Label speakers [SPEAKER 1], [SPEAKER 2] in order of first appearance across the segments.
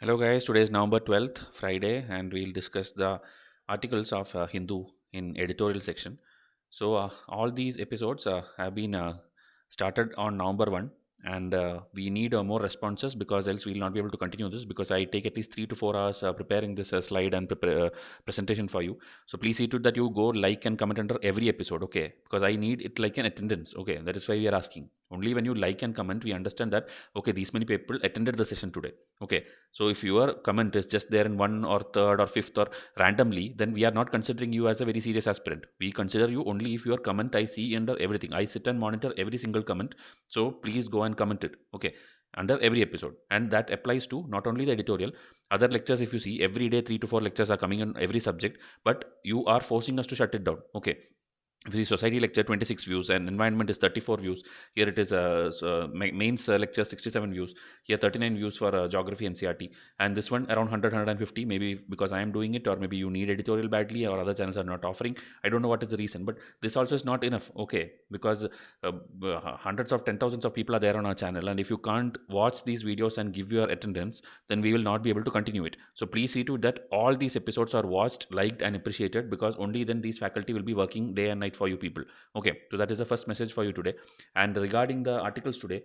[SPEAKER 1] Hello, guys. Today is November 12th, Friday, and we'll discuss the articles of Hindu in editorial section. So, all these episodes have been started on November 1, and we need more responses because else we'll not be able to continue this because I take at least 3 to 4 hours preparing this slide and presentation for you. So, please see to it that you go like and comment under every episode, okay? Because I need it like an attendance, okay? That is why we are asking. Only when you like and comment, we understand that, okay, these many people attended the session today, okay? So if your comment is just there in one or third or fifth or randomly, then we are not considering you as a very serious aspirant. We consider you only if your comment I see under everything. I sit and monitor every single comment. So please go and comment it. Okay. Under every episode. And that applies to not only the editorial, other lectures, if you see, every day 3 to 4 lectures are coming on every subject, but you are forcing us to shut it down. Okay. The society lecture 26 views and environment is 34 views. Here it is mains lecture 67 views. Here 39 views for geography and CRT, and this one around 100 maybe because I am doing it, or maybe you need editorial badly or other channels are not offering. I don't know what is the reason, but this also is not enough, okay? Because hundreds of 10 thousands of people are there on our channel, and if you can't watch these videos and give your attendance, then we will not be able to continue it. So please see to that all these episodes are watched, liked and appreciated, because only then these faculty will be working day and night for you people. Okay, so that is the first message for you today. And regarding the articles today,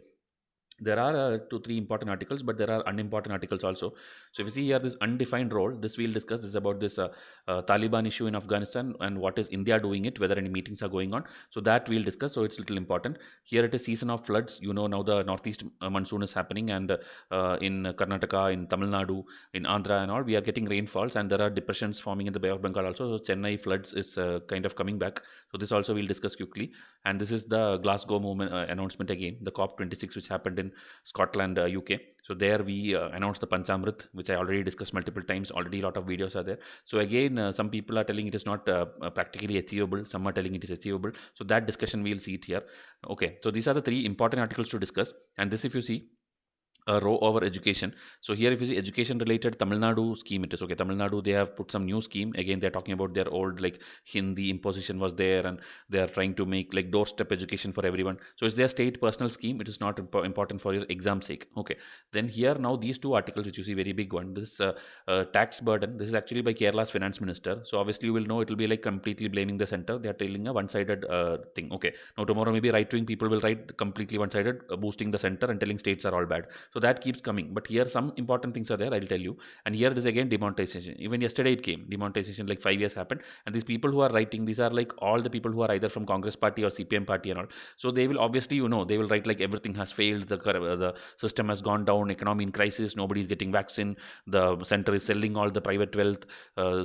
[SPEAKER 1] there are 2 3 important articles, but there are unimportant articles also. So if you see here, this undefined role, this we'll discuss. This is about this Taliban issue in Afghanistan and what is India doing it, whether any meetings are going on. So that we'll discuss. So it's little important. Here it is season of floods. You know, now the northeast monsoon is happening, and in Karnataka, in Tamil Nadu, in Andhra and all, we are getting rainfalls, and there are depressions forming in the Bay of Bengal also. So Chennai floods is kind of coming back. So this also we'll discuss quickly. And this is the Glasgow movement announcement again, the COP26, which happened in Scotland, UK. So there we announced the Panchamrit, which I already discussed multiple times. Already a lot of videos are there. So again, some people are telling it is not practically achievable. Some are telling it is achievable. So that discussion we'll see it here. Okay. So these are the 3 important articles to discuss. And this, if you see, a row over education. So here, if you see education related, Tamil Nadu scheme it is, okay. Tamil Nadu, they have put some new scheme. Again, they're talking about their old, like, Hindi imposition was there, and they are trying to make like doorstep education for everyone. So it's their state personal scheme. It is not important for your exam sake, okay. Then here, now these 2 articles which you see, very big one, this tax burden, this is actually by Kerala's finance minister. So obviously you will know it will be like completely blaming the center. They are telling a one-sided thing, okay. Now tomorrow maybe right-wing people will write completely one-sided, boosting the center and telling states are all bad. So that keeps coming. But here some important things are there, I'll tell you. And here it is again demonetization. Even yesterday it came. Demonetization, like 5 years happened. And these people who are writing, these are like all the people who are either from Congress party or CPM party and all. So they will obviously, they will write like everything has failed, the system has gone down, economy in crisis, nobody is getting vaccine, the center is selling all the private wealth,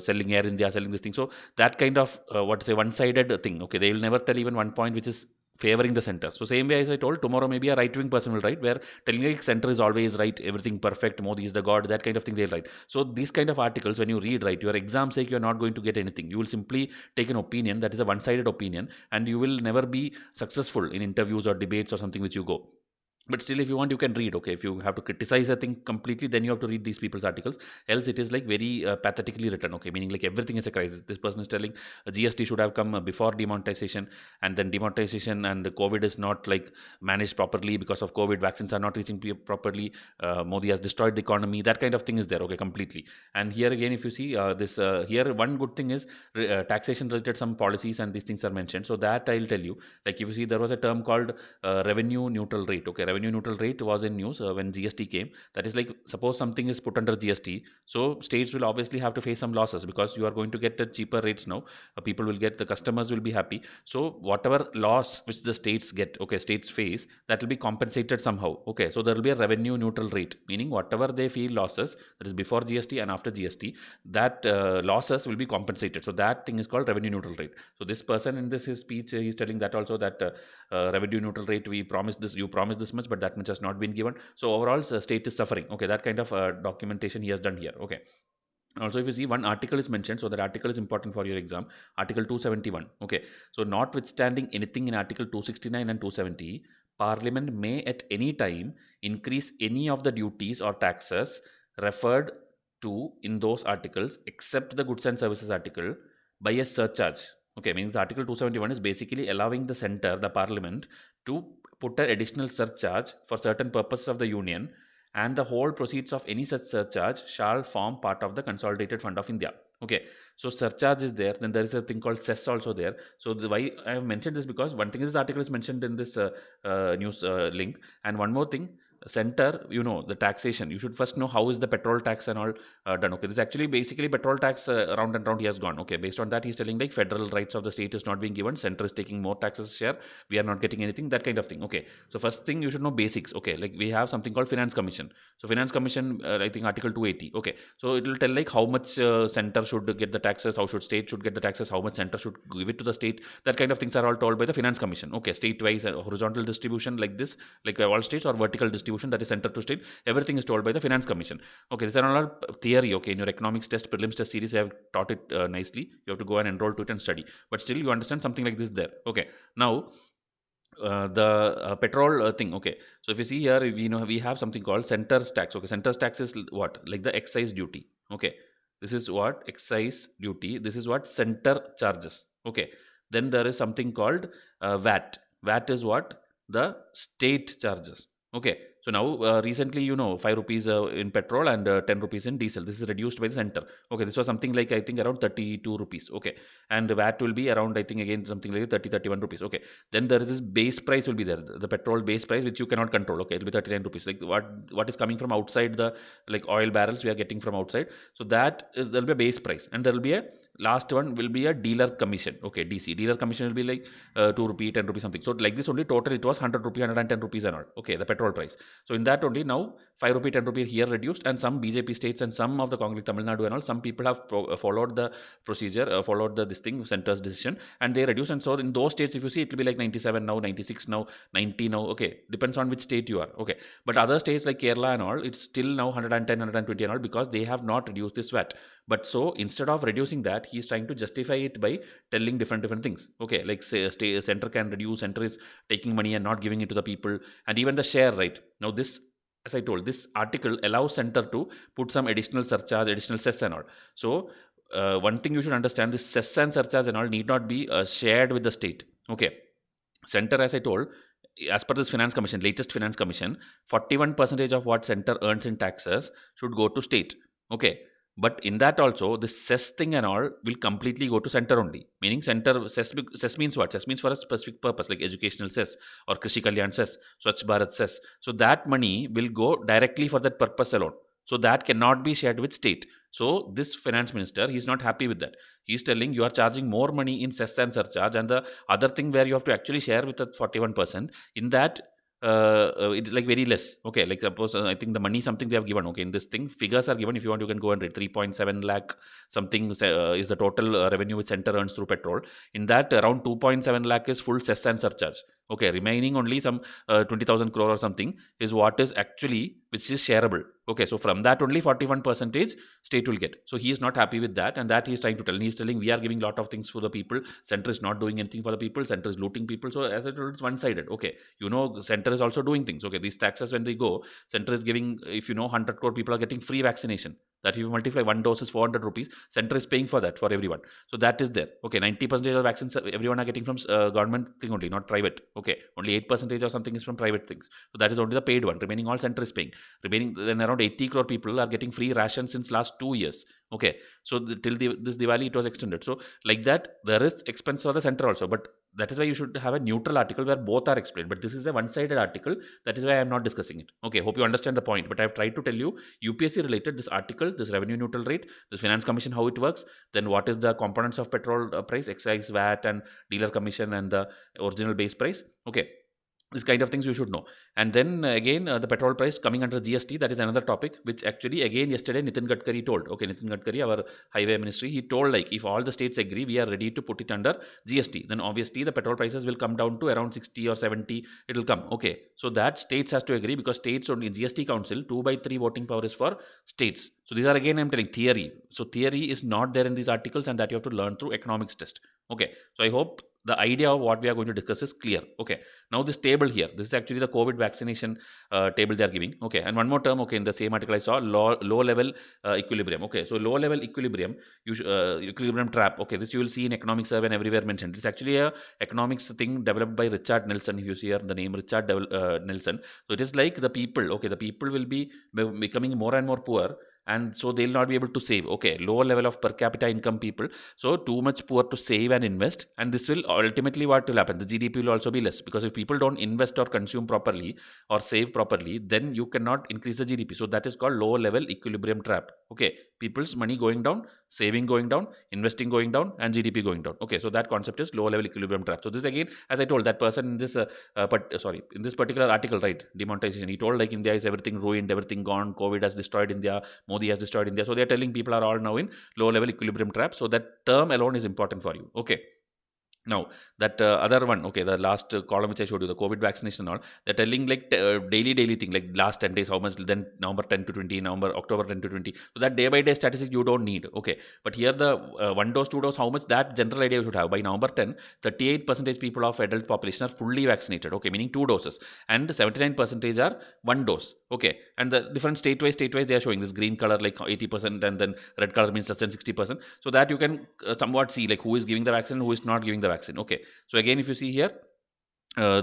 [SPEAKER 1] selling Air India, selling this thing. So that kind of one-sided thing. Okay, they will never tell even one point which is favoring the center. So same way as I told, tomorrow maybe a right-wing person will write where telling like center is always right, everything perfect, Modi is the god, that kind of thing they'll write. So these kind of articles, when you read, right, your exam sake, you're not going to get anything. You will simply take an opinion that is a one-sided opinion, and you will never be successful in interviews or debates or something which you go. But still, if you want, you can read, okay. If you have to criticize a thing completely, then you have to read these people's articles. Else it is like very pathetically written, okay, meaning like everything is a crisis. This person is telling GST should have come before demonetization, and then demonetization and COVID is not like managed properly because of COVID. Vaccines are not reaching properly. Modi has destroyed the economy. That kind of thing is there, okay, completely. And here again, if you see this here, one good thing is taxation related some policies, and these things are mentioned. So that I'll tell you. Like if you see, there was a term called revenue neutral rate, okay. Revenue neutral rate was in news when GST came. That is like, suppose something is put under GST, so states will obviously have to face some losses because you are going to get the cheaper rates now. People will get, the customers will be happy. So whatever loss which the states get, okay, states face, that will be compensated somehow, okay. So there will be a revenue neutral rate, meaning whatever they feel losses, that is before GST and after GST, that losses will be compensated. So that thing is called revenue neutral rate. So this person in this his speech, he's telling that also, that revenue neutral rate, we promised this, you promised this much, but that much has not been given. So overall, state is suffering, okay. That kind of documentation he has done here, okay. Also, if you see, one article is mentioned, so that article is important for your exam. Article 271, okay. So notwithstanding anything in article 269 and 270, Parliament may at any time increase any of the duties or taxes referred to in those articles, except the goods and services article, by a surcharge. Okay, means article 271 is basically allowing the center, the parliament, to put an additional surcharge for certain purposes of the union, and the whole proceeds of any such surcharge shall form part of the consolidated fund of India. Okay, so surcharge is there, then there is a thing called cess also there. So why I have mentioned this, because one thing is this article is mentioned in this news link, and one more thing, center, the taxation, you should first know how is the petrol tax and all done. Okay, this is actually basically petrol tax around and around he has gone. Okay, based on that he's telling like federal rights of the state is not being given, center is taking more taxes share, we are not getting anything, that kind of thing. Okay, so first thing you should know basics. Okay, like we have something called finance commission. So finance commission, I think article 280. Okay, so it will tell like how much center should get the taxes, how should state should get the taxes, how much center should give it to the state, that kind of things are all told by the finance commission. Okay, state wise horizontal distribution like this, like all states, or vertical distribution, that is center to state, everything is told by the finance commission. Okay, these are all theory. Okay, in your economics test, prelims test series I have taught it nicely, you have to go and enroll to it and study, but still you understand something like this there. Okay, now the petrol thing. Okay, so if you see here, we have something called center's tax. Okay, center's tax is what, like the excise duty. Okay, this is what excise duty, this is what center charges. Okay, then there is something called VAT is what the state charges. Okay, so now recently 5 rupees in petrol and 10 rupees in diesel, this is reduced by the center. Okay, this was something like I think around 32 rupees. Okay, and VAT will be around I think again something like 31 rupees. Okay, then there is this base price will be there, the petrol base price, which you cannot control. Okay, it will be 39 rupees, like what is coming from outside, the like oil barrels we are getting from outside. So that is, there will be a base price, and there will be a last one will be a dealer commission. Okay, DC dealer commission will be like 2 rupee, 10 rupee something. So like this only total it was 100 rupee, 110 rupees and all. Okay, the petrol price. So in that only now 5 rupee, 10 rupee here reduced, and some BJP states and some of the Congress, Tamil Nadu and all, some people have followed the procedure, followed this thing, center's decision, and they reduce. And so in those states, if you see, it will be like 97 now, 96 now, 90 now. Okay, depends on which state you are. Okay, but other states like Kerala and all, it's still now 110, 120 and all, because they have not reduced this VAT. But so instead of reducing that, he's trying to justify it by telling different things. Okay, like say center can reduce, center is taking money and not giving it to the people, and even the share right now. This, as I told, this article allows center to put some additional surcharge, additional cess and all. So one thing you should understand: this cess and surcharge and all need not be shared with the state. Okay, center, as I told, as per this finance commission, latest finance commission, 41% of what center earns in taxes should go to state. Okay, but in that also, this cess thing and all will completely go to center only. Meaning center cess means what? Cess means for a specific purpose, like educational cess or Krishi Kalyan cess, Swachh Bharat cess. So that money will go directly for that purpose alone. So that cannot be shared with state. So this finance minister, he's not happy with that. He's telling you are charging more money in cess and surcharge, and the other thing where you have to actually share with the 41%, in that it's like very less. Okay, like suppose I think the money something they have given. Okay, in this thing figures are given, if you want you can go and read. 3.7 lakh something is the total revenue which center earns through petrol. In that around 2.7 lakh is full cess and surcharge. Okay, remaining only some 20,000 crore or something is what is actually, which is shareable. Okay, so from that only 41% state will get. So he is not happy with that, and that he is trying to tell. He is telling we are giving lot of things for the people, center is not doing anything for the people, center is looting people. So as I told, it's one sided. Okay, center is also doing things. Okay, these taxes when they go, center is giving, if 100 crore people are getting free vaccination, that if you multiply one dose is 400 rupees, center is paying for that for everyone. So that is there. Okay, 90% of vaccines everyone are getting from government thing only, not private. Okay, only 8% or something is from private things. So that is only the paid one. Remaining all center is paying. Remaining then around 80 crore people are getting free rations since last 2 years. Okay, so this Diwali it was extended. So like that, there is expense for the center also, but that is why you should have a neutral article where both are explained. But this is a one-sided article. That is why I am not discussing it. Okay, hope you understand the point. But I have tried to tell you UPSC related this article, this revenue neutral rate, this finance commission, how it works, then what is the components of petrol price, excise, VAT, and dealer commission, and the original base price. Okay, this kind of things you should know. And then again, the petrol price coming under GST, that is another topic, which actually again yesterday Nitin Gadkari told. Okay, Nitin Gadkari, our highway ministry, he told like if all the states agree, we are ready to put it under GST, then obviously the petrol prices will come down to around 60 or 70, it will come. Okay, so that states has to agree, because states only in GST council 2/3 voting power is for states. So these are again I'm telling theory. So theory is not there in these articles, and that you have to learn through economics test. Okay, so I hope the idea of what we are going to discuss is clear. Okay, now this table here, this is actually the COVID vaccination table they are giving. Okay, and one more term, okay, in the same article I saw, low level equilibrium. Okay, so low level equilibrium, equilibrium trap. Okay, this you will see in economic survey and everywhere mentioned. It's actually a economics thing developed by Richard Nelson. If you see here the name Richard Nelson, so it is like the people. Okay, the people will be becoming more and more poor, and so they'll not be able to save. Okay, lower level of per capita income people, so too much poor to save and invest, and this will ultimately what will happen, the GDP will also be less, because if people don't invest or consume properly or save properly, then you cannot increase the GDP. So that is called low level equilibrium trap. Okay, people's money going down, saving going down, investing going down, and GDP going down. Okay, so that concept is low level equilibrium trap. So this again, as I told, that person in this in this particular article, right, demonetization, he told like India is everything ruined, everything gone, COVID has destroyed India, Modi has destroyed India. So they are telling people are all now in low level equilibrium trap. So that term alone is important for you. Okay. Now that other one, okay, the last column which I showed you, the COVID vaccination and all, they're telling like daily thing, like last 10 days, how much, then November 10 to 20, October 10 to 20. So that day by day statistic you don't need. Okay, but here the one dose, two dose, how much, that general idea you should have. By November 10, 38% people of adult population are fully vaccinated. Okay, meaning 2 doses, and 79% are 1 dose. Okay, and the different state-wise they are showing this green color like 80%, and then red color means less than 60%. So that you can somewhat see like who is giving the vaccine, who is not giving the vaccine. Okay, so again, if you see here,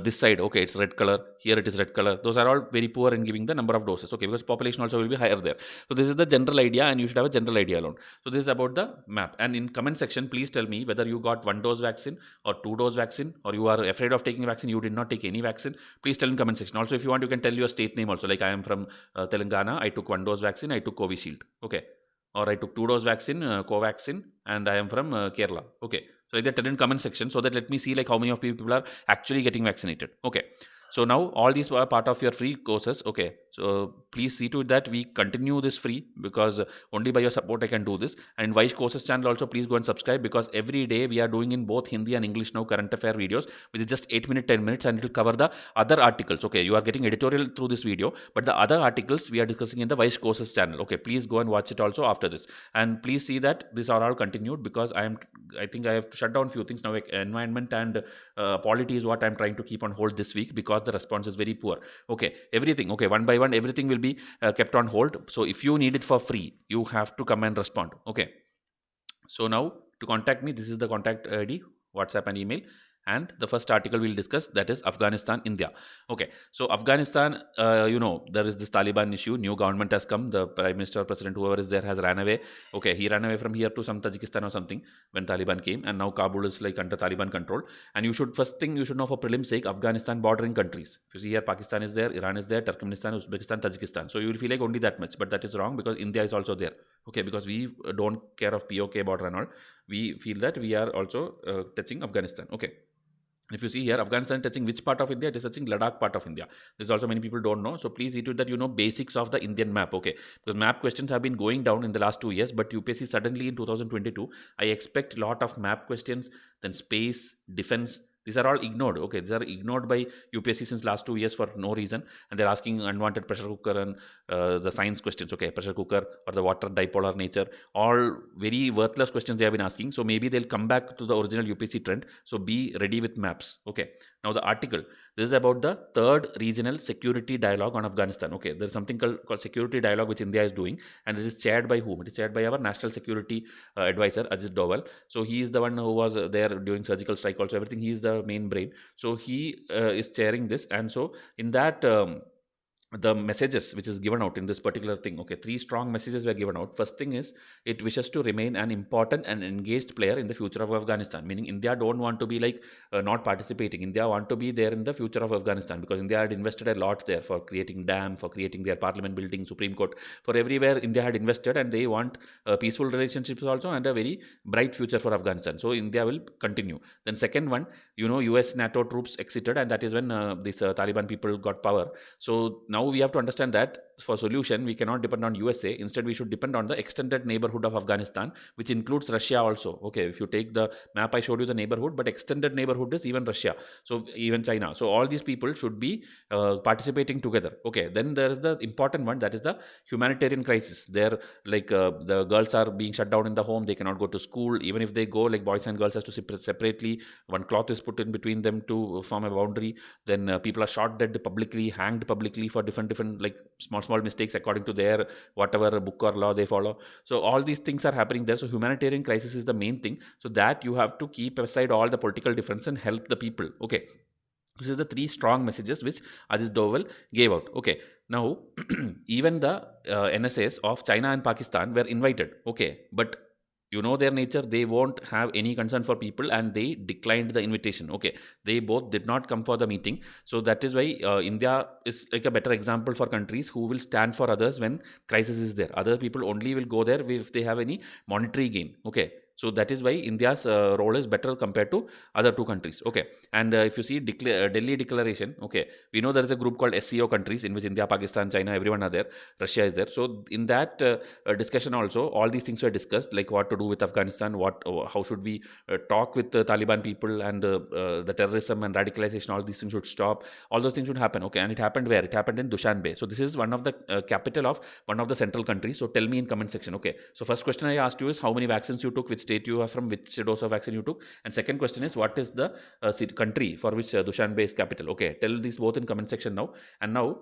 [SPEAKER 1] this side, okay, it's red color, here it is red color, those are all very poor in giving the number of doses. Okay, because population also will be higher there. So this is the general idea, and you should have a general idea alone. So this is about the map. And in comment section, please tell me whether you got 1 dose vaccine or 2 dose vaccine, or you are afraid of taking vaccine, you did not take any vaccine. Please tell in comment section. Also, if you want, you can tell your state name also, like I am from Telangana, I took 1 dose vaccine, I took Covishield. Okay, or I took 2 dose vaccine, Covaxin, and I am from Kerala. Okay, so like that, tell in comment section, so that let me see like how many of people are actually getting vaccinated. Okay, so now all these are part of your free courses. Okay, so please see to it that we continue this free, because only by your support I can do this. And Vice courses channel also, please go and subscribe, because every day we are doing in both Hindi and English now current affair videos, which is just 8 minutes, 10 minutes, and it will cover the other articles. Okay, you are getting editorial through this video, but the other articles we are discussing in the Vice courses channel. Okay, please go and watch it also after this, and please see that these are all continued, because I think I have to shut down few things now, like environment and polity is what I'm trying to keep on hold this week, because the response is very poor. Okay, everything, okay, one by one everything will be kept on hold. So if you need it for free, you have to come and respond. Okay, so now to contact me, this is the contact ID, WhatsApp and email. And the first article we'll discuss, that is Afghanistan, India. Okay, so Afghanistan, there is this Taliban issue. New government has come. The prime minister, president, whoever is there, has ran away. Okay, he ran away from here to some Tajikistan or something when Taliban came, and now Kabul is like under Taliban control. And first thing you should know for prelims sake, Afghanistan bordering countries. If you see here, Pakistan is there, Iran is there, Turkmenistan, Uzbekistan, Tajikistan. So you will feel like only that much, but that is wrong, because India is also there. Okay, because we don't care of POK border and all. We feel that we are also touching Afghanistan. Okay. If you see here, Afghanistan touching which part of India? It is touching Ladakh part of India. This also many people don't know. So please see to it that you know basics of the Indian map. Okay, because map questions have been going down in the last 2 years, but UPSC suddenly in 2022, I expect lot of map questions, then space, defense. These are all ignored. Okay, these are ignored by UPSC since last 2 years for no reason, and they're asking unwanted pressure cooker and the science questions. Okay, pressure cooker or the water dipolar nature, all very worthless questions they have been asking. So maybe they'll come back to the original UPSC trend. So be ready with maps. Okay, now the article. This is about the third regional security dialogue on Afghanistan. Okay, there's something called security dialogue which India is doing, and it is chaired by whom? It is chaired by our national security advisor Ajit Doval. So he is the one who was there during surgical strike also, everything. He is the main brain. So he is chairing this, and so in that the messages which is given out in this particular thing, okay, 3 strong messages were given out. First thing is, it wishes to remain an important and engaged player in the future of Afghanistan, meaning India don't want to be like not participating. India want to be there in the future of Afghanistan, because India had invested a lot there for creating dam, for creating their parliament building, Supreme Court, for everywhere India had invested, and they want peaceful relationships also and a very bright future for Afghanistan. So India will continue. Then second one, US NATO troops exited, and that is when these Taliban people got power. So now now we have to understand that for solution we cannot depend on USA. Instead, we should depend on the extended neighborhood of Afghanistan, which includes Russia also. Okay, if you take the map, I showed you the neighborhood, but extended neighborhood is even Russia, so even China. So all these people should be participating together. Okay, then there is the important one, that is the humanitarian crisis. There, like the girls are being shut down in the home, they cannot go to school. Even if they go, like boys and girls has to sit separately. One cloth is put in between them to form a boundary. Then people are shot dead publicly, hanged publicly for different like small mistakes according to their whatever book or law they follow. So all these things are happening there. So humanitarian crisis is the main thing. So that you have to keep aside all the political difference and help the people. Okay, this is the three strong messages which Ajit Doval gave out. Okay, now even the NSAs of China and Pakistan were invited. Okay, but you know their nature, they won't have any concern for people and they declined the invitation. Okay, they both did not come for the meeting. So that is why India is like a better example for countries who will stand for others when crisis is there. Other people only will go there if they have any monetary gain. Okay, so that is why India's role is better compared to other two countries. Okay, and if you see Delhi Declaration, okay, we know there is a group called SCO countries in which India, Pakistan, China, everyone are there. Russia is there. So in that discussion also, all these things were discussed, like what to do with Afghanistan, how should we talk with the Taliban people, and the terrorism and radicalization. All these things should stop. All those things should happen. Okay, and it happened where? It happened in Dushanbe. So this is one of the capital of one of the central countries. So tell me in comment section. Okay, so first question I asked you is how many vaccines you took, which state you are from, which dose of vaccine you took, and second question is what is the country for which Dushanbe is capital. Okay, tell these both in comment section now. And now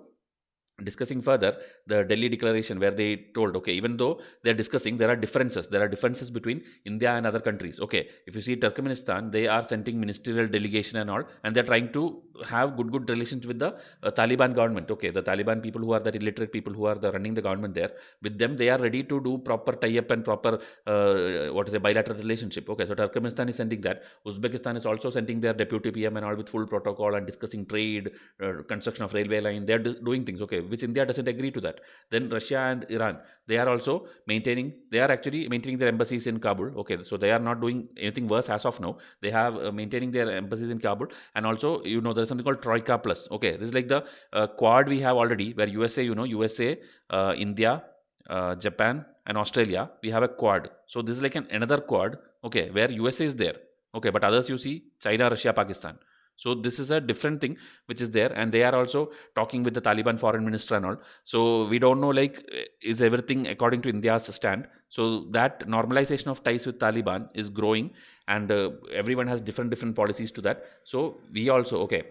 [SPEAKER 1] discussing further the Delhi Declaration, where they told, okay, even though they're discussing, there are differences between India and other countries. Okay, if you see Turkmenistan, they are sending ministerial delegation and all, and they're trying to have good relations with the Taliban government. Okay, the Taliban people who are the illiterate people who are running the government there, with them they are ready to do proper tie-up and proper bilateral relationship. Okay, so Turkmenistan is sending that. Uzbekistan is also sending their deputy PM and all with full protocol and discussing trade, construction of railway line. They're doing things. Okay, which India doesn't agree to that. Then Russia and Iran, they are actually maintaining their embassies in Kabul. Okay, so they are not doing anything worse as of now. They have maintaining their embassies in Kabul. And also, there's something called Troika Plus. Okay, this is like the quad we have already, where USA, India, Japan and Australia, we have a quad. So this is like another quad, okay, where USA is there. Okay, but others you see China, Russia, Pakistan. So this is a different thing which is there, and they are also talking with the Taliban foreign minister and all. So we don't know, like, is everything according to India's stand. So that normalization of ties with Taliban is growing, and everyone has different policies to that. So we also, okay,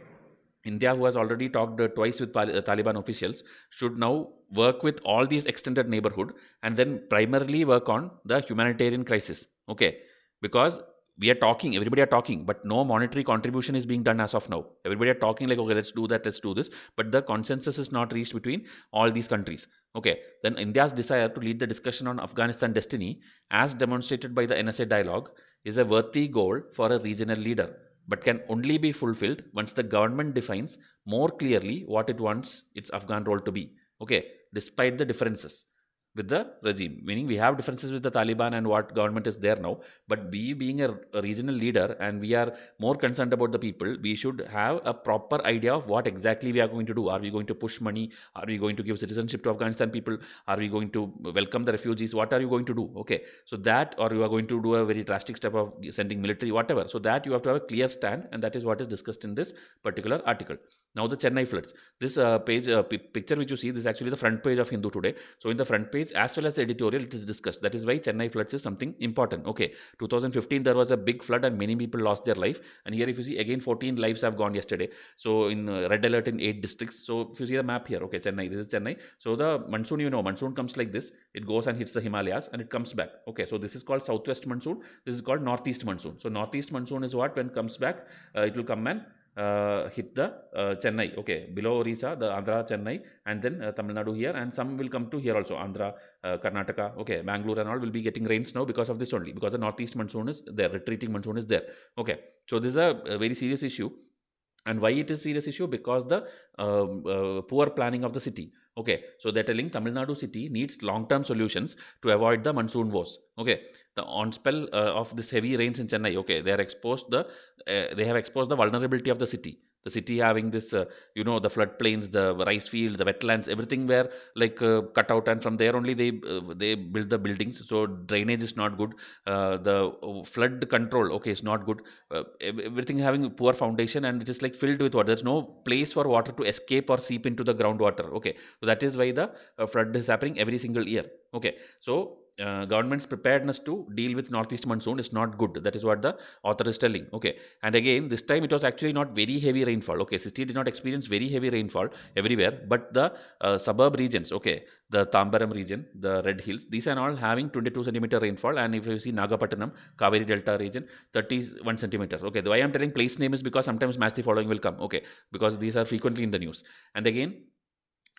[SPEAKER 1] India, who has already talked twice with Taliban officials, should now work with all these extended neighborhood and then primarily work on the humanitarian crisis. Okay, because everybody are talking, but no monetary contribution is being done as of now. Everybody are talking like, okay, let's do that, let's do this, but the consensus is not reached between all these countries. Okay, then India's desire to lead the discussion on Afghanistan destiny, as demonstrated by the NSA dialogue, is a worthy goal for a regional leader, but can only be fulfilled once the government defines more clearly what it wants its Afghan role to be. Okay, despite the differences with the regime, meaning we have differences with the Taliban and what government is there now, but we being a regional leader and we are more concerned about the people, we should have a proper idea of what exactly we are going to do. Are we going to push money? Are we going to give citizenship to Afghanistan people? Are we going to welcome the refugees? What are you going to do? Okay, so that, or you are going to do a very drastic step of sending military, whatever. So that you have to have a clear stand, and that is what is discussed in this particular article. Now the Chennai floods. This picture which you see, this is actually the front page of Hindu today. So in the front page as well as the editorial, it is discussed. That is why Chennai floods is something important. Okay, 2015 there was a big flood and many people lost their life. And here if you see, again 14 lives have gone yesterday. So in red alert in 8 districts. So if you see the map here, okay, Chennai, this is Chennai. So the monsoon, monsoon comes like this. It goes and hits the Himalayas and it comes back. Okay, so this is called southwest monsoon. This is called northeast monsoon. So northeast monsoon is what, when it comes back, it will come and hit the Chennai, okay, below Orissa, the Andhra, Chennai, and then Tamil Nadu here, and some will come to here also, Andhra, Karnataka, okay, Bangalore and all will be getting rains now because of this only, because the northeast monsoon is there, retreating monsoon is there. Okay, so this is a very serious issue. And why it is serious issue? Because the poor planning of the city. Okay, so they're telling Tamil Nadu city needs long-term solutions to avoid the monsoon woes. Okay, the onspell of this heavy rains in Chennai. Okay, they have exposed the vulnerability of the city. The city having this, the floodplains, the rice field, the wetlands, everything were like cut out, and from there only they build the buildings. So drainage is not good. The flood control, okay, is not good. Everything having poor foundation, and it is like filled with water. There's no place for water to escape or seep into the groundwater. Okay, so that is why the flood is happening every single year. Okay, so government's preparedness to deal with northeast monsoon is not good. That is what the author is telling. Okay, and again, this time it was actually not very heavy rainfall. Okay, city did not experience very heavy rainfall everywhere, but the suburb regions, okay, the Tambaram region, the Red Hills, these are all having 22 centimeter rainfall. And if you see Nagapattinam, Kaveri Delta region, 31 centimeter. Okay, the why I'm telling place name is because sometimes match the following will come. Okay, because these are frequently in the news. And again,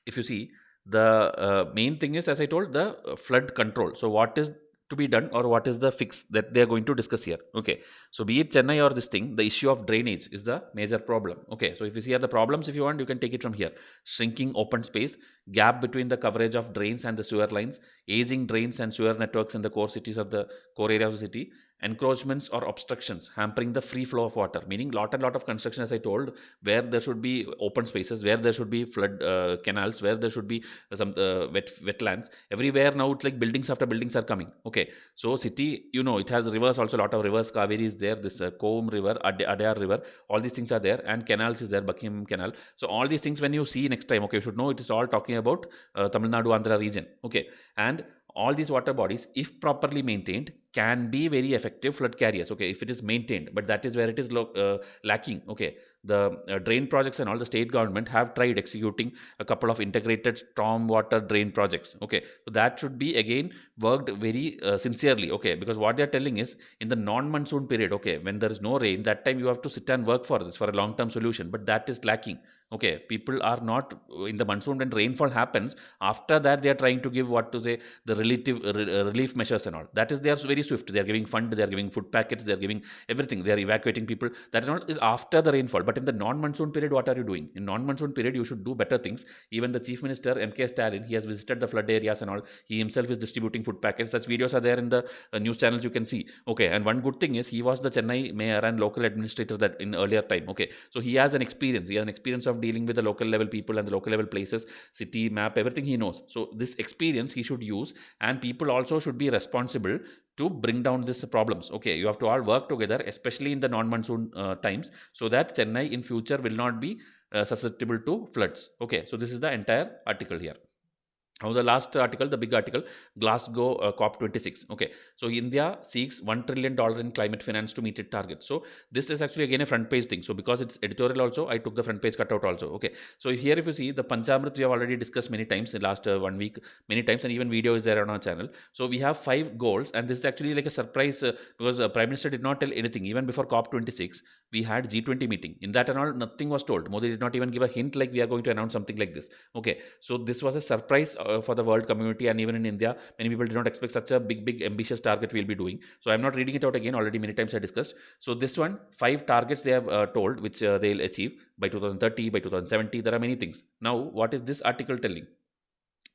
[SPEAKER 1] if you see, the main thing is, as I told, the flood control. So what is to be done, or what is the fix that they are going to discuss here? Okay, so be it Chennai or this thing, the issue of drainage is the major problem. Okay, so if you see the problems, if you want, you can take it from here. Shrinking open space, gap between the coverage of drains and the sewer lines, aging drains and sewer networks in the core cities of the core area of the city, encroachments or obstructions hampering the free flow of water, meaning lot and lot of construction, as I told, where there should be open spaces, where there should be flood canals, where there should be some wetlands. Everywhere now it's like buildings after buildings are coming. Okay, so city, it has rivers also, a lot of rivers. Kaveri is there, this Kom river, Adayar river, all these things are there, and canals is there, Buckingham canal. So all these things, when you see next time, okay, you should know it is all talking about Tamil Nadu, Andhra region. Okay, and all these water bodies, if properly maintained, can be very effective flood carriers. Okay, if it is maintained, but that is where it is lacking. Okay, the drain projects and all, the state government have tried executing a couple of integrated storm water drain projects. Okay, so that should be again worked very sincerely. Okay, because what they are telling is, in the non-monsoon period, okay, when there is no rain, that time you have to sit and work for this, for a long-term solution, but that is lacking. Okay, people are not in the monsoon. When rainfall happens, after that they are trying to give, what to say, the relief measures and all. That is, they are very swift. They are giving fund, they are giving food packets, they are giving everything, they are evacuating people. That and all is after the rainfall. But in the non-monsoon period, what are you doing? In non-monsoon period, you should do better things. Even the Chief Minister MK Stalin, he has visited the flood areas and all. He himself is distributing food packets. Such videos are there in the news channels, you can see. Okay, and one good thing is, he was the Chennai mayor and local administrator that in earlier time. Okay, so he has an experience. He has an experience of dealing with the local level people and the local level places, city map, everything he knows. So this experience he should use, and people also should be responsible to bring down these problems. Okay, you have to all work together, especially in the non-monsoon times, so that Chennai in future will not be susceptible to floods. Okay, so this is the entire article here. Now the last article, the big article, Glasgow COP26. Okay, so India seeks $1 trillion in climate finance to meet its target. So this is actually again a front page thing. So because it's editorial also, I took the front page cutout also. Okay, so here if you see the Panchamrit, we have already discussed many times in the last 1 week, many times, and even video is there on our channel. So we have 5 goals, and this is actually like a surprise because Prime Minister did not tell anything. Even before COP26, we had G20 meeting. In that and all, nothing was told. Modi did not even give a hint like we are going to announce something like this. Okay, so this was a surprise for the world community, and even in India, many people did not expect such a big ambitious target we'll be doing. So I'm not reading it out again, already many times I discussed. So this one, 5 targets they have told, which they'll achieve by 2030, by 2070. There are many things. Now what is this article telling?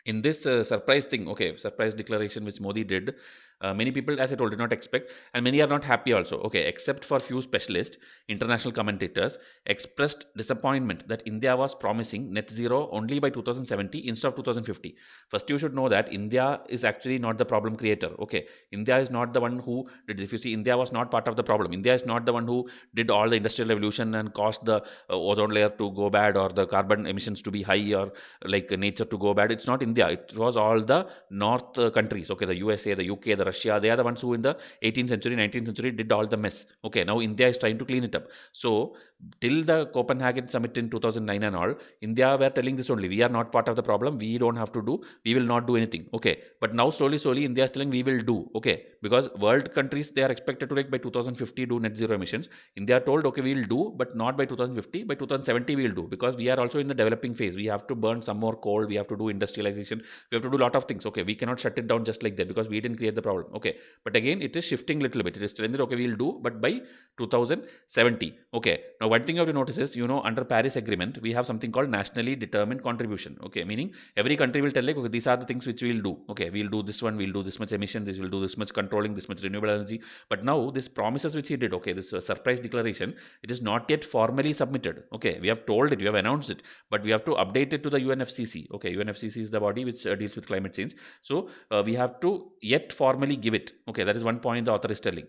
[SPEAKER 1] In this surprise thing, okay, surprise declaration which Modi did, many people, as I told, did not expect, and many are not happy also. Okay, except for few specialists, international commentators expressed disappointment that India was promising net zero only by 2070 instead of 2050. First, you should know that India is actually not the problem creator. Okay, India is not the one who did. If you see, India was not part of the problem. India is not the one who did all the industrial revolution and caused the ozone layer to go bad, or the carbon emissions to be high, or like nature to go bad. It's not India. It was all the North countries. Okay, the USA, the UK, the Russia, they are the ones who in the 18th century, 19th century did all the mess. Okay, now India is trying to clean it up. So till the Copenhagen summit in 2009 and all, India were telling this only: we are not part of the problem, we don't have to do, we will not do anything. Okay, but now slowly India is telling we will do. Okay, because world countries, they are expected to, like, by 2050 do net zero emissions. India told, okay, we will do, but not by 2050, by 2070 we will do, because we are also in the developing phase. We have to burn some more coal, we have to do industrialization, we have to do a lot of things. Okay, we cannot shut it down just like that, because we didn't create the problem. Okay, but again it is shifting little bit. It is telling that, okay, we will do, but by 2070. Okay, now Now, one thing you have to notice is, under Paris Agreement, we have something called nationally determined contribution. Okay, meaning every country will tell like, okay, these are the things which we will do. Okay, we'll do this one, we'll do this much emission, this will do this much controlling, this much renewable energy. But now, this promises which he did, okay, this surprise declaration, it is not yet formally submitted. Okay, we have told it, we have announced it, but we have to update it to the UNFCCC. Okay, UNFCCC is the body which deals with climate change. So we have to yet formally give it. Okay, that is one point the author is telling.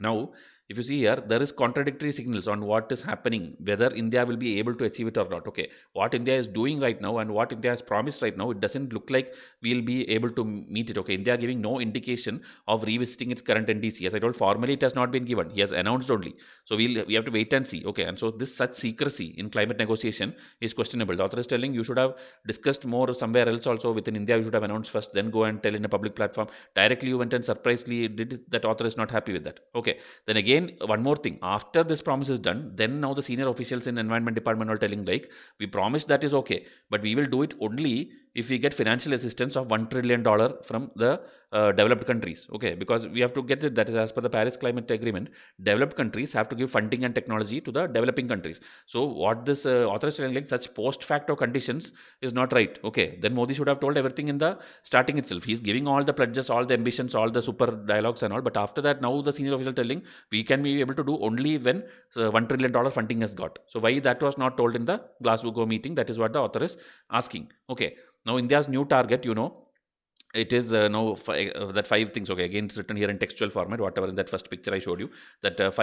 [SPEAKER 1] Now, if you see here, there is contradictory signals on what is happening, whether India will be able to achieve it or not. Okay, what India is doing right now and what India has promised right now, it doesn't look like we'll be able to meet it. Okay, India giving no indication of revisiting its current NDC. As I told, formally it has not been given. He has announced only. So we have to wait and see. Okay, and so this such secrecy in climate negotiation is questionable. The author is telling you should have discussed more somewhere else also within India. You should have announced first, then go and tell in a public platform. Directly you went and surprisingly did it. That author is not happy with that. Okay, then again, one more thing, after this promise is done, then now the senior officials in environment department are telling like, we promise that is okay, but we will do it only if we get financial assistance of $1 trillion from the developed countries. Okay, because we have to get it, that is as per the Paris Climate Agreement, developed countries have to give funding and technology to the developing countries. So what this author is telling like, such post facto conditions is not right. Okay, then Modi should have told everything in the starting itself. He's giving all the pledges, all the ambitions, all the super dialogues and all, but after that now the senior official telling we can be able to do only when $1 trillion funding has got. So why that was not told in the Glasgow meeting? That is what the author is asking. Okay, now India's new target, it is now that 5 things. Okay, again it's written here in textual format, whatever in that first picture I showed you, that 5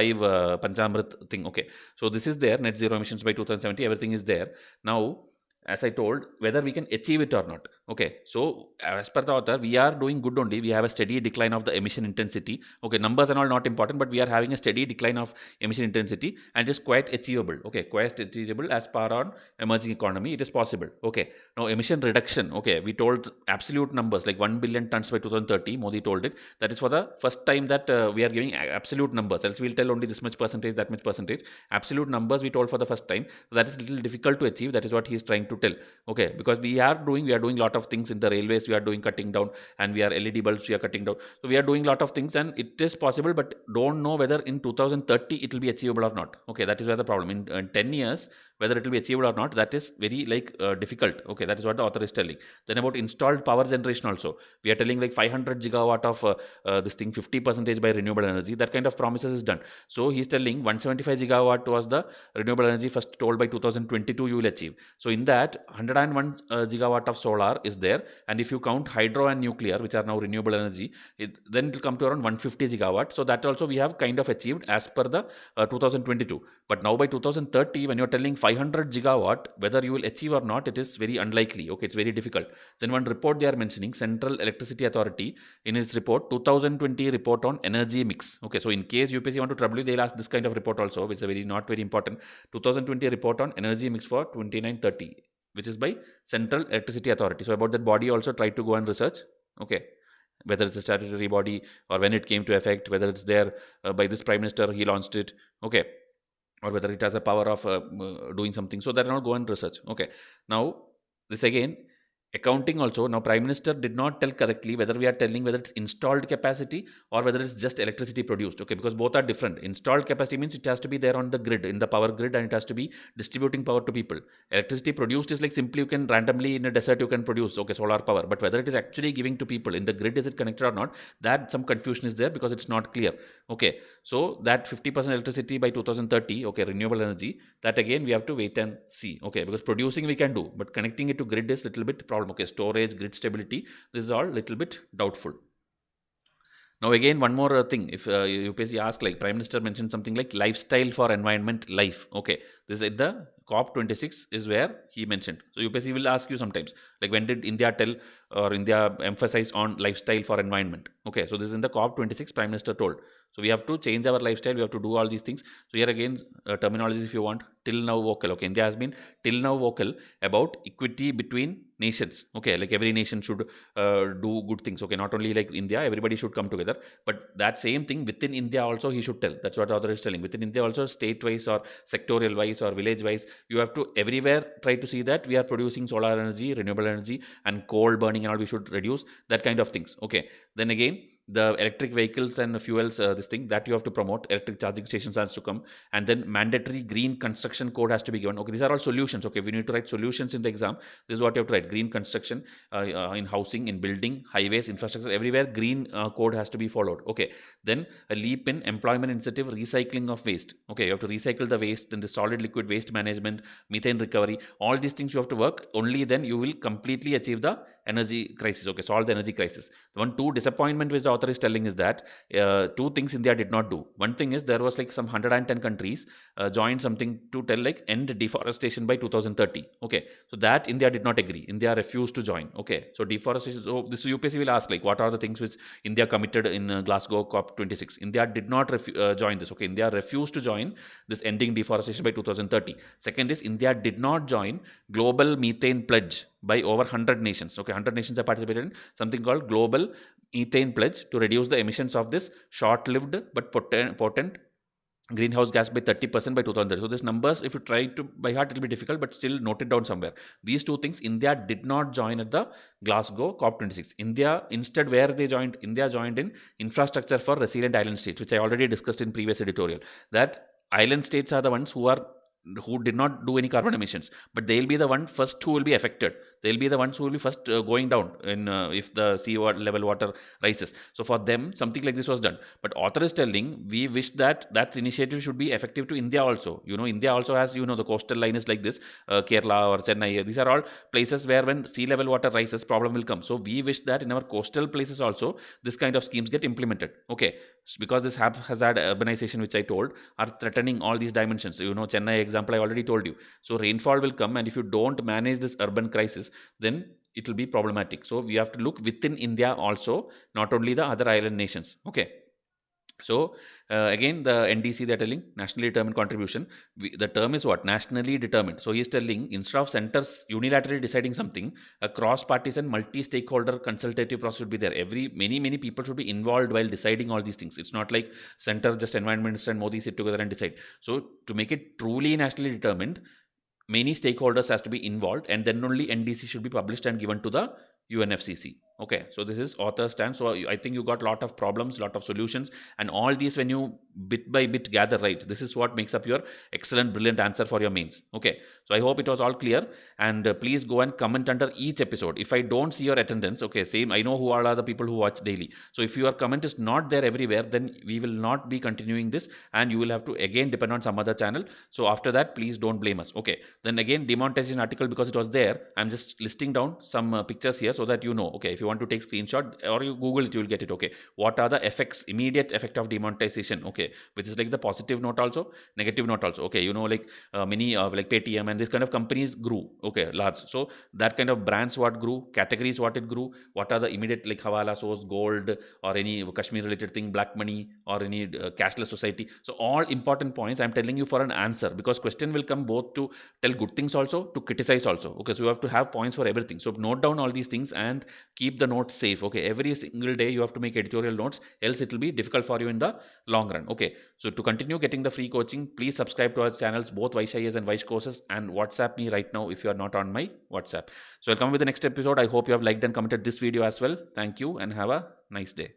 [SPEAKER 1] Panchamrit thing. Okay, so this is there, net zero emissions by 2070, everything is there. Now, as I told, whether we can achieve it or not. Okay, so as per the author, we are doing good only. We have a steady decline of the emission intensity. Okay, numbers are all not important, but we are having a steady decline of emission intensity and it is quite achievable. Okay, quite achievable as per on emerging economy. It is possible. Okay, now emission reduction. Okay, we told absolute numbers like 1 billion tons by 2030. Modi told it. That is for the first time that we are giving absolute numbers. Else we'll tell only this much percentage, that much percentage. Absolute numbers we told for the first time. So that is a little difficult to achieve. That is what he is trying to tell. Okay, because we are doing a lot of things in the railways, we are doing cutting down, and we are LED bulbs we are cutting down. So we are doing a lot of things and it is possible, but don't know whether in 2030 it will be achievable or not. Okay, that is where the problem in 10 years, whether it will be achievable or not, that is very difficult. Okay, that is what the author is telling. Then about installed power generation also, we are telling like 500 gigawatt of this thing, 50% by renewable energy. That kind of promises is done. So he's telling 175 gigawatt was the renewable energy first told by 2022 you will achieve. So in that 101 gigawatt of solar is there, and if you count hydro and nuclear, which are now renewable energy, then it will come to around 150 gigawatt. So that also we have kind of achieved as per the 2022. But now by 2030, when you're telling 500 gigawatt, whether you will achieve or not, it is very unlikely. Okay, it's very difficult. Then one report they are mentioning, Central Electricity Authority, in its report, 2020 report on energy mix. Okay, so in case UPSC want to trouble you, they'll ask this kind of report also, which is not very important. 2020 report on energy mix for 2930, which is by Central Electricity Authority. So about that body also try to go and research. Okay, whether it's a statutory body or when it came to effect, whether it's there by this Prime Minister, he launched it. Okay, or whether it has a power of doing something. So that not go and research. Okay, now this again, accounting also, now Prime Minister did not tell correctly whether we are telling whether it's installed capacity or whether it's just electricity produced. Okay, because both are different. Installed capacity means it has to be there on the grid, in the power grid, and it has to be distributing power to people. Electricity produced is like simply you can randomly in a desert you can produce, okay, solar power, but whether it is actually giving to people in the grid, is it connected or not, that some confusion is there because it's not clear. Okay, so that 50% electricity by 2030, okay, renewable energy, that again we have to wait and see. Okay, because producing we can do, but connecting it to grid is little bit problem. Okay, storage, grid stability, this is all little bit doubtful. Now again, one more thing, if UPSC ask, like Prime Minister mentioned something like lifestyle for environment life. Okay, this is at the COP26 is where he mentioned. So UPSC will ask you sometimes, like when did India tell or India emphasize on lifestyle for environment? Okay, so this is in the COP26 Prime Minister told. So we have to change our lifestyle, we have to do all these things. So here again, terminologies if you want, till now vocal. Okay, India has been till now vocal about equity between nations. Okay, like every nation should do good things. Okay, not only like India, everybody should come together. But that same thing within India also he should tell. That's what the author is telling. Within India also, state-wise or sectorial-wise or village-wise, you have to everywhere try to see that we are producing solar energy, renewable energy, and coal burning and all we should reduce, that kind of things. Okay, then again, the electric vehicles and fuels, this thing that you have to promote, electric charging stations has to come, and then mandatory green construction code has to be given. Okay, these are all solutions. Okay, we need to write solutions in the exam. This is what you have to write: green construction, in housing, in building, highways, infrastructure, everywhere green code has to be followed. Okay, then a leap in employment incentive, recycling of waste. Okay, you have to recycle the waste, then the solid liquid waste management, methane recovery, all these things you have to work. Only then you will completely achieve the energy crisis. Okay, solve the energy crisis. Two disappointment which the author is telling is that two things India did not do. One thing is there was like some 110 countries joined something to tell like end deforestation by 2030. Okay, so that India did not agree. India refused to join. Okay, so deforestation. So this UPSC will ask like what are the things which India committed in Glasgow COP26. India did not join this. Okay, India refused to join this ending deforestation by 2030. Second is India did not join global methane pledge by over 100 nations. Okay, 100 nations have participated in something called global methane pledge to reduce the emissions of this short-lived but potent greenhouse gas by 30% by 2030. So these numbers, if you try to by heart, it will be difficult, but still note it down somewhere. These two things, India did not join at the Glasgow COP26. India, instead, where they joined, India joined in infrastructure for resilient island states, which I already discussed in previous editorial. That island states are the ones who did not do any carbon emissions, but they'll be the one first who will be affected. They'll be the ones who will be first going down in if the sea level water rises. So for them, something like this was done. But author is telling, we wish that that initiative should be effective to India also. India also has, the coastal line is like this, Kerala or Chennai. These are all places where when sea level water rises, problem will come. So we wish that in our coastal places also, this kind of schemes get implemented. Okay, because this haphazard urbanization, which I told, are threatening all these dimensions. Chennai example I already told you. So rainfall will come, and if you don't manage this urban crisis, then it will be problematic. So we have to look within India also, not only the other island nations. Okay. So again, the NDC, they're telling nationally determined contribution. The term is what? Nationally determined. So he's telling instead of centers unilaterally deciding something, a cross-partisan, multi-stakeholder consultative process should be there. Many people should be involved while deciding all these things. It's not like center, just environment minister and Modi sit together and decide. So to make it truly nationally determined, many stakeholders has to be involved, and then only NDC should be published and given to the UNFCCC. Okay, so this is author stand. So I think you got lot of problems, lot of solutions, and all these when you bit by bit gather, right, this is what makes up your excellent, brilliant answer for your mains. Okay, so I hope it was all clear, and please go and comment under each episode. If I don't see your attendance, okay, same, I know who all are the people who watch daily. So if your comment is not there everywhere, then we will not be continuing this, and you will have to again depend on some other channel. So after that, please don't blame us. Okay, then again, demonetization article, because it was there, I'm just listing down some pictures here so that you know. Okay, if you want to take screenshot or you Google it, you will get it. Okay, what are the effects, immediate effect of demonetization? Okay, which is like the positive note also, negative note also. Okay, like many like Paytm and this kind of companies grew. Okay, large. So that kind of brands what grew, categories what it grew, what are the immediate like Hawala source, gold, or any Kashmir related thing, black money, or any cashless society. So all important points I'm telling you for an answer, because question will come both to tell good things also, to criticize also. Okay, so you have to have points for everything. So note down all these things and keep the notes safe. Okay, every single day you have to make editorial notes, else it will be difficult for you in the long run. Okay, so to continue getting the free coaching, please subscribe to our channels, both Vaishayas and Vaish courses, and WhatsApp me right now if you are not on my WhatsApp. So I'll come with the next episode. I hope you have liked and commented this video as well. Thank you and have a nice day.